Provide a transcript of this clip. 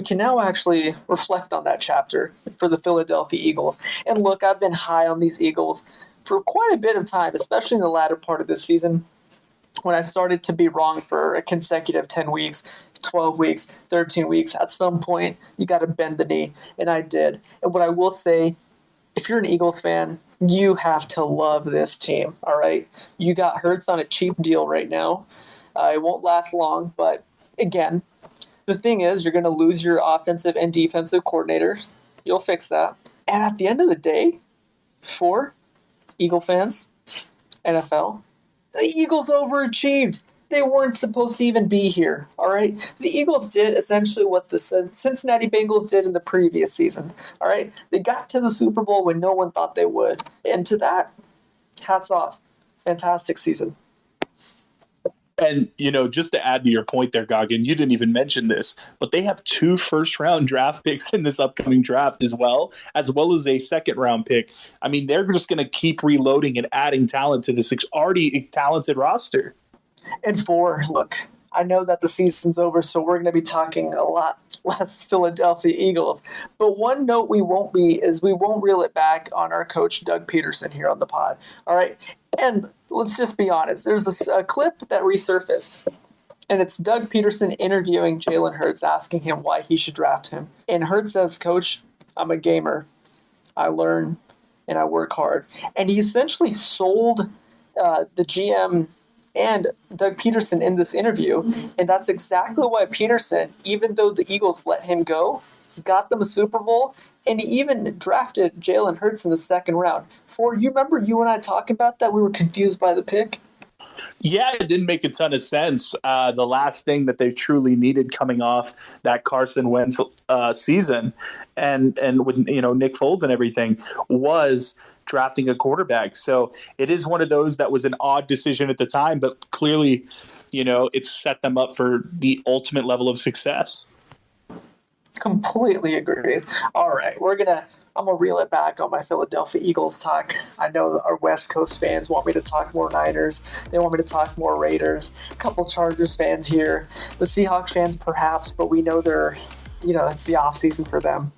we can now actually reflect on that chapter for the Philadelphia Eagles. And look, I've been high on these Eagles for quite a bit of time, especially in the latter part of this season, when I started to be wrong for a consecutive 10 weeks, 12 weeks, 13 weeks. At some point, you got to bend the knee, and I did. And what I will say, if you're an Eagles fan, you have to love this team, all right? You got Hurts on a cheap deal right now. It won't last long, but again, the thing is, you're going to lose your offensive and defensive coordinator. You'll fix that. And at the end of the day, for Eagle fans, NFL, the Eagles overachieved. They weren't supposed to even be here, all right? The Eagles did essentially what the Cincinnati Bengals did in the previous season, all right? They got to the Super Bowl when no one thought they would. And to that, hats off. Fantastic season. And, just to add to your point there, Goggin, you didn't even mention this, but they have 2 first-round draft picks in this upcoming draft as well as a second-round pick. I mean, they're just going to keep reloading and adding talent to this already talented roster. And look, I know that the season's over, so we're going to be talking a lot less Philadelphia Eagles. But one note we won't reel it back on our coach, Doug Peterson, here on the pod. All right? And let's just be honest. There's a clip that resurfaced, and it's Doug Peterson interviewing Jalen Hurts, asking him why he should draft him. And Hurts says, "Coach, I'm a gamer. I learn and I work hard." And he essentially sold the GM and Doug Peterson in this interview, and that's exactly why Peterson, even though the Eagles let him go, he got them a Super Bowl, and he even drafted Jalen Hurts in the second round. You remember you and I talking about that? We were confused by the pick. Yeah, it didn't make a ton of sense. The last thing that they truly needed coming off that Carson Wentz season and with Nick Foles and everything was drafting a quarterback. So it is one of those that was an odd decision at the time, but clearly, it set them up for the ultimate level of success. Completely agreed. All right, I'm gonna reel it back on my Philadelphia Eagles talk. I know our West Coast fans want me to talk more Niners. They want me to talk more Raiders. A couple Chargers fans here. The Seahawks fans perhaps, but we know it's the off season for them.